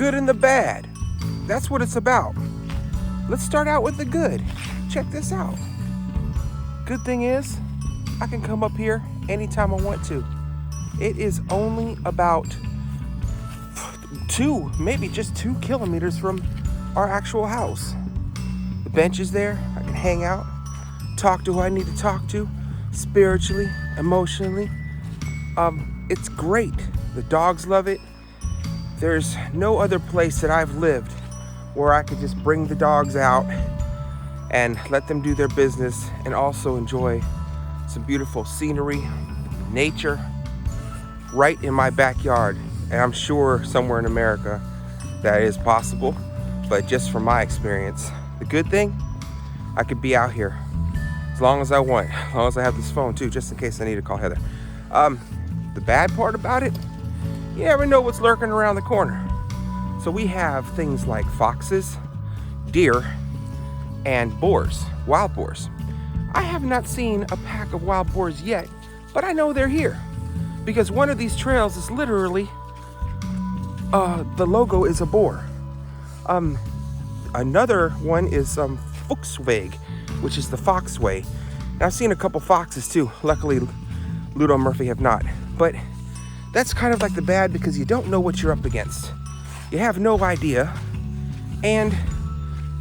good and the bad. That's what it's about. Let's start out with the good. Check this out. Good thing is, I can come up here anytime I want to. It is only about maybe just 2 kilometers from our actual house. The bench is there. I can hang out, talk to who I need to talk to, spiritually, emotionally. It's great. The dogs love it. There's no other place that I've lived where I could just bring the dogs out and let them do their business and also enjoy some beautiful scenery, nature, right in my backyard. And I'm sure somewhere in America that is possible, but just from my experience, the good thing, I could be out here as long as I want, as long as I have this phone too, just in case I need to call Heather. The bad part about it, you never know what's lurking around the corner. So we have things like foxes, deer, and boars, wild boars. I have not seen a pack of wild boars yet, but I know they're here because one of these trails is literally, the logo is a boar. Another one is Fuchsweg, which is the Foxway. And I've seen a couple foxes too. Luckily, Ludo and Murphy have not. But that's kind of like the bad because you don't know what you're up against. You have no idea, and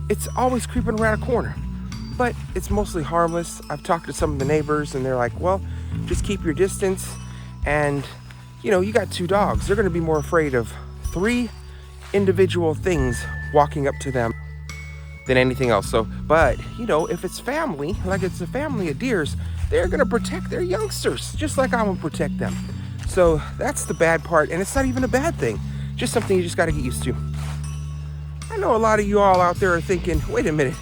it's always creeping around a corner. But it's mostly harmless. I've talked to some of the neighbors, and they're like, well, just keep your distance. And, you know, you got 2 dogs. They're going to be more afraid of 3 individual things walking up to them than anything else. So, but, you know, if it's family, like it's a family of deers, they're going to protect their youngsters, just like I'm going to protect them. So that's the bad part, and it's not even a bad thing. Just something you just got to get used to. I know a lot of you all out there are thinking, wait a minute,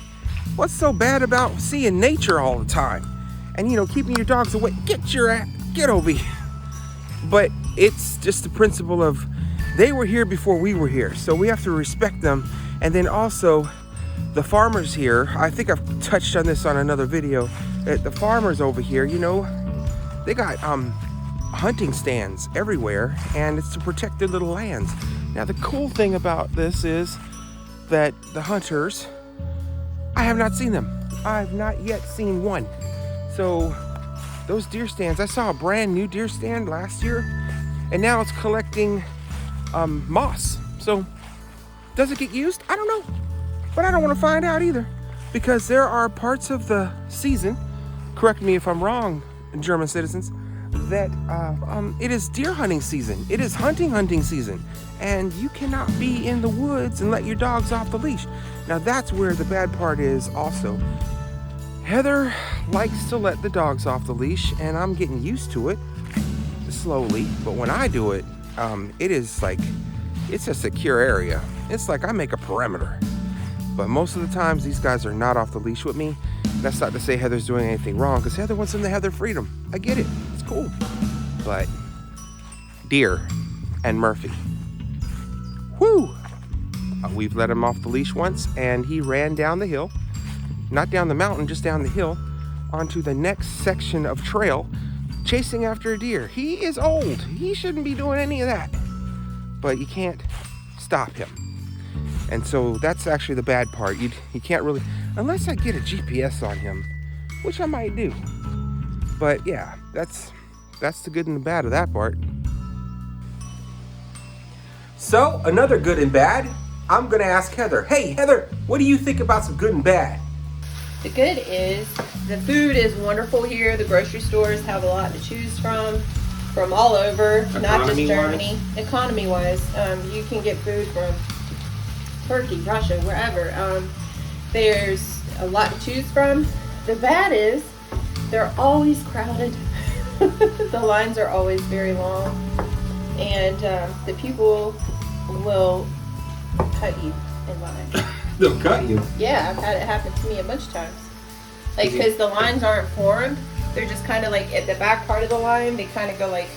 what's so bad about seeing nature all the time? And, you know, keeping your dogs away. Get over here. But it's just the principle of they were here before we were here, so we have to respect them. And then also the farmers here, I think I've touched on this on another video, that the farmers over here, you know, they got hunting stands everywhere, and it's to protect their little lands. Now the cool thing about this is that the hunters, I have not seen them. I've not yet seen one. So those deer stands, I saw a brand new deer stand last year, and now it's collecting moss. So does it get used? I don't know, but I don't want to find out either, because there are parts of the season, correct me if I'm wrong, German citizens, that it is deer hunting season. It is hunting season, and you cannot be in the woods and let your dogs off the leash. Now that's where the bad part is also. Heather likes to let the dogs off the leash, and I'm getting used to it slowly, but when I do it, it is like, it's a secure area. It's like I make a perimeter. But most of the times these guys are not off the leash with me. That's not to say Heather's doing anything wrong, because Heather wants them to have their freedom. I get it, it's cool. But deer and Murphy, whoo! We've let him off the leash once, and he ran down the hill, not down the mountain, just down the hill, onto the next section of trail, chasing after a deer. He is old, he shouldn't be doing any of that, but you can't stop him. And so that's actually the bad part. You can't really, unless I get a GPS on him, which I might do. But yeah, that's the good and the bad of that part. So another good and bad, I'm gonna ask Heather. Hey Heather, what do you think about some good and bad? The good is the food is wonderful here. The grocery stores have a lot to choose from all over, not just Germany. Economy-wise, you can get food from Turkey, Russia, wherever. There's a lot to choose from. The bad is they're always crowded. The lines are always very long, and the people will cut you in line. They'll cut you? Yeah, I've had it happen to me a bunch of times. Like, because the lines aren't formed, they're just kind of like at the back part of the line, they kind of go like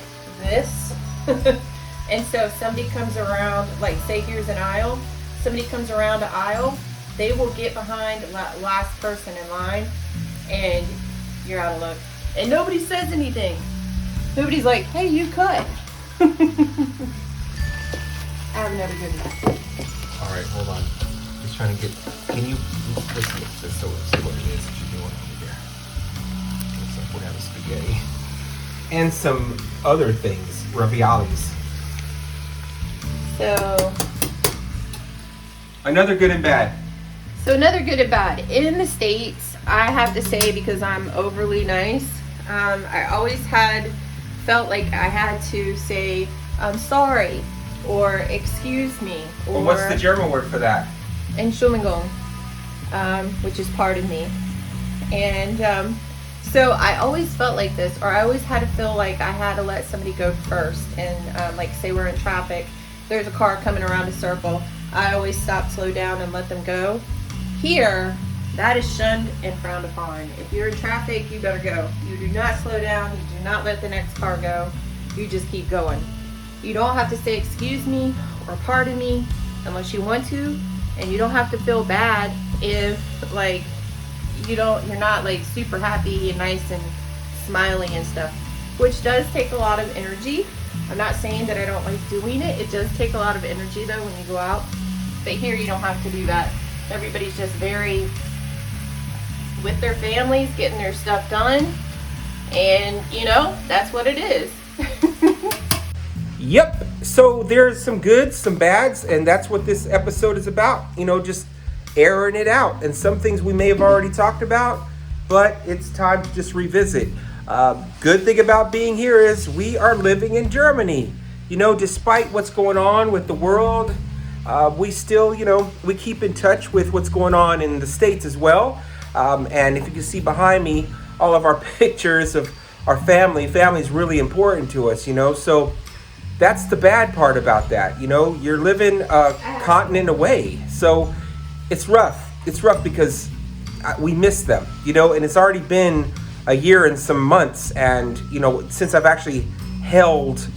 this. And so if somebody comes around, like say here's an aisle, somebody comes around an aisle, they will get behind the last person in line, and you're out of luck. And nobody says anything. Nobody's like, hey, you cut. I have never done that. All right, hold on. Just trying to get. Can you let's see what it is that you're doing over there? Looks like we're having spaghetti and some other things, raviolis. So another good and bad. So another good and bad. In the States, I have to say, because I'm overly nice, I always felt like I had to say, I'm sorry, or excuse me, or Well, what's the German word for that? Entschuldigung, which is pardon me. And so I always felt like this, or I always had to feel like I had to let somebody go first. And like, say we're in traffic, there's a car coming around a circle, I always stop, slow down, and let them go. Here, that is shunned and frowned upon. If you're in traffic, you better go. You do not slow down. You do not let the next car go. You just keep going. You don't have to say excuse me or pardon me unless you want to, and you don't have to feel bad if like you're not like super happy and nice and smiling and stuff, which does take a lot of energy. I'm not saying that I don't like doing it. It does take a lot of energy though when you go out, but here you don't have to do that. Everybody's just very with their families, getting their stuff done, and that's what it is. Yep. So there's some goods, some bads, and that's what this episode is about. Just airing it out. And some things we may have already talked about, but it's time to just revisit. Good thing about being here is we are living in Germany. Despite what's going on with the world, we still, we keep in touch with what's going on in the States as well. And if you can see behind me, all of our pictures of our family is really important to us, so that's the bad part about that. You're living a continent away, so it's rough. It's rough because we miss them, and it's already been a year and some months, and since I've actually held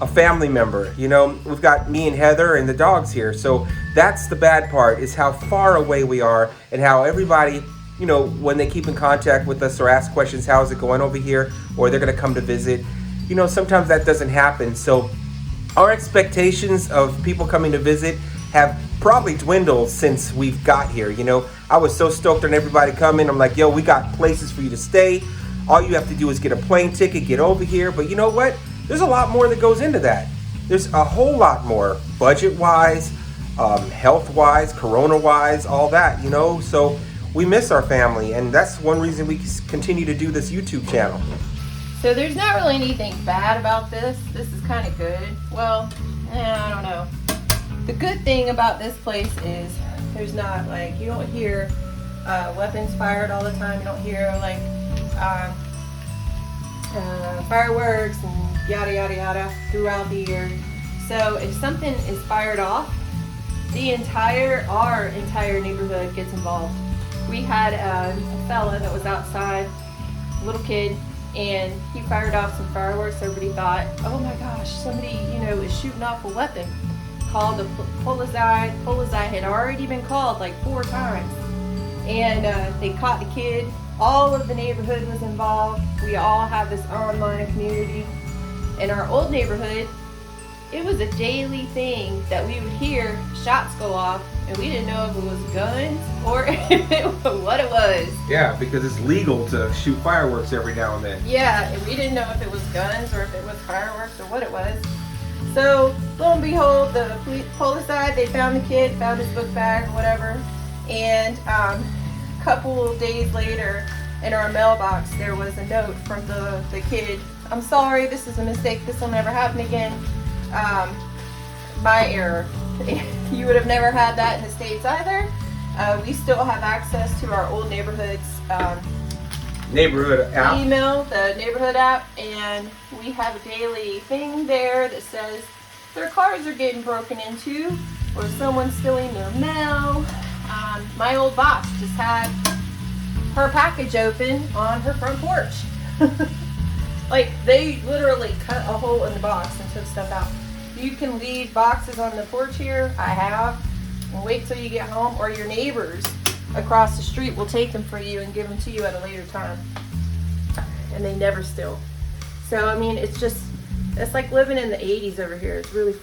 a family member. We've got me and Heather and the dogs here, so that's the bad part, is how far away we are, and how everybody, when they keep in contact with us or ask questions, how is it going over here, or they're going to come to visit, sometimes that doesn't happen. So our expectations of people coming to visit have probably dwindled since we've got here. I was so stoked on everybody coming. I'm like, yo, we got places for you to stay. All you have to do is get a plane ticket, get over here. But you know what? There's a lot more that goes into that. There's a whole lot more, budget-wise, health-wise, corona-wise, all that, So we miss our family, and that's one reason we continue to do this YouTube channel. So there's not really anything bad about this. This is kind of good. Well, I don't know. The good thing about this place is there's not, like, you don't hear weapons fired all the time. You don't hear, like, fireworks and yada yada yada throughout the year. So if something is fired off, our entire neighborhood gets involved. We had a fella that was outside, a little kid, and he fired off some fireworks. Everybody thought, oh my gosh, somebody is shooting off a weapon. Called the Polizei. Polizei had already been called like 4 times, and they caught the kid. All of the neighborhood was involved. We all have this online community. In our old neighborhood, it was a daily thing that we would hear shots go off, and we didn't know if it was guns or what it was. Yeah, because it's legal to shoot fireworks every now and then. Yeah, and we didn't know if it was guns or if it was fireworks or what it was. So, lo and behold, the police side, they found the kid, found his book bag, whatever, and a couple of days later, in our mailbox, there was a note from the kid. I'm sorry, this is a mistake, this will never happen again. My error. You would have never had that in the States either. We still have access to our old neighborhood's neighborhood app. Email, the neighborhood app, and we have a daily thing there that says their cars are getting broken into, or someone's stealing their mail. My old boss just had her package open on her front porch. Like, they literally cut a hole in the box and took stuff out. You can leave boxes on the porch here. I have. And wait till you get home, or your neighbors across the street will take them for you and give them to you at a later time. And they never steal. So, I mean, it's like living in the 80s over here. It's really,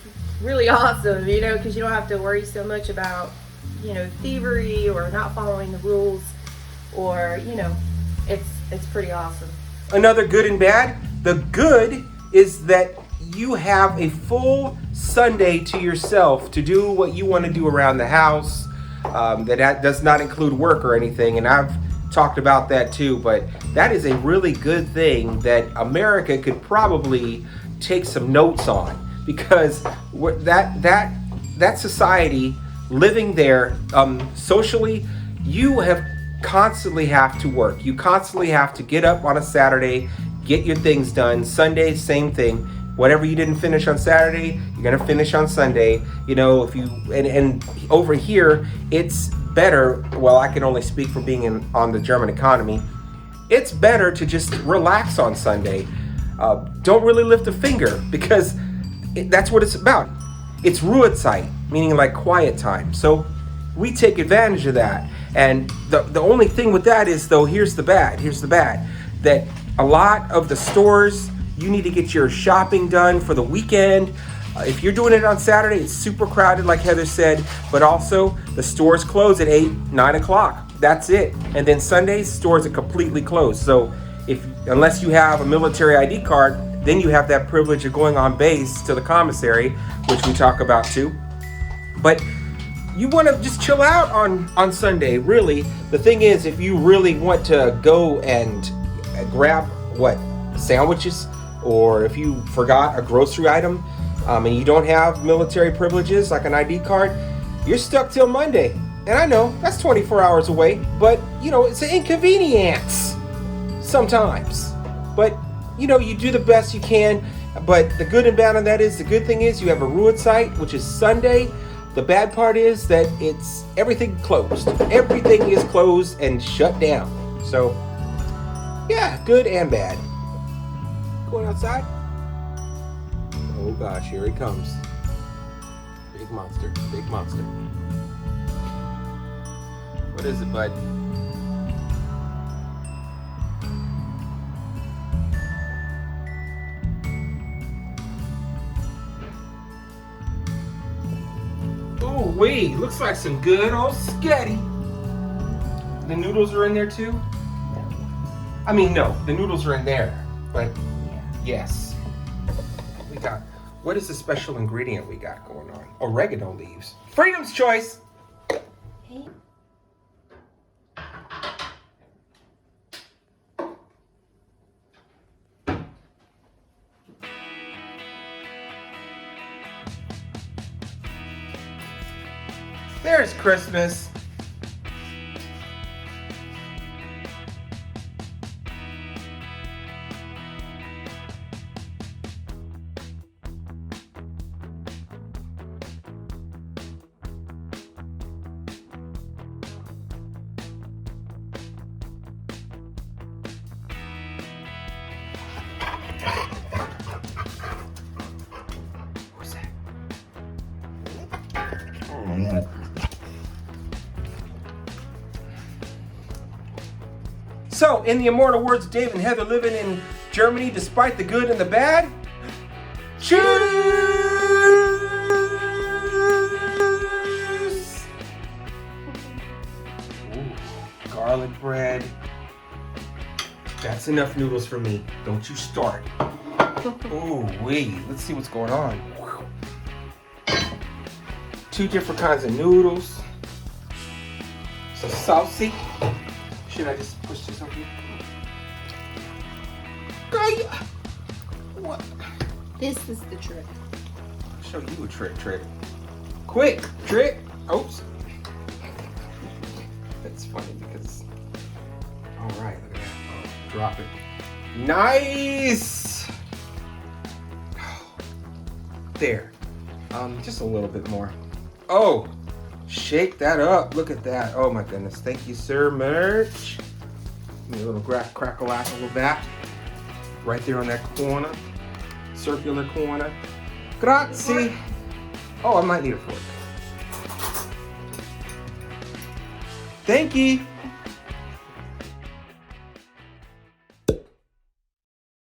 really awesome, you know, because you don't have to worry so much about, you know, thievery or not following the rules, or, you know, it's pretty awesome. Another good and bad. The good is that you have a full Sunday to yourself to do what you want to do around the house. That does not include work or anything, and I've talked about that too, but that is a really good thing that America could probably take some notes on, because that society living there, socially, you constantly have to work. You constantly have to get up on a Saturday, get your things done. Sunday, same thing. Whatever you didn't finish on Saturday, you're gonna finish on Sunday. You know, if you and over here, it's better. Well, I can only speak for being on the German economy. It's better to just relax on Sunday. Don't really lift a finger, because that's what it's about. It's Ruhezeit, meaning like quiet time. So we take advantage of that. And the only thing with that is, though, here's the bad, that a lot of the stores, you need to get your shopping done for the weekend. If you're doing it on Saturday, it's super crowded, like Heather said, but also the stores close at 8, 9 o'clock. That's it. And then Sundays, stores are completely closed. So unless you have a military ID card, then you have that privilege of going on base to the commissary, which we talk about too. But you want to just chill out on Sunday, really. The thing is, if you really want to go and grab sandwiches, or if you forgot a grocery item, and you don't have military privileges like an ID card, you're stuck till Monday. And I know that's 24 hours away, but you know, it's an inconvenience sometimes. But you know, you do the best you can. But the good and bad on that is, the good thing is you have a Ruhezeit, which is Sunday. The bad part is that everything closed. Everything is closed and shut down. So yeah, good and bad. Going outside? Oh gosh, here he comes. Big monster, big monster. What is it, bud? Oh wait, looks like some good old spaghetti. The noodles are in there too? I mean, no, the noodles are in there, but yes. We got, what is the special ingredient we got going on? Oregano leaves. Freedom's choice. Hey. There's Christmas. What's that? So, in the immortal words of Dave and Heather, living in Germany despite the good and the bad, cheers! Ooh, garlic bread. That's enough noodles for me. Don't you start. Ooh, wait. Let's see what's going on. 2 different kinds of noodles. So saucy. Should I just push this over here? Girl, what? This is the trick. I'll show you a trick. Quick, trick. Oops. That's funny because, all right, look at that. Oh, drop it. Nice. There. Just a little bit more. Oh. Shake that up. Look at that. Oh my goodness. Thank you, sir. Merch. Give me a little crackle-lackle of that. Right there on that corner. Circular corner. Grazie. Oh, I might need a fork. Thank you.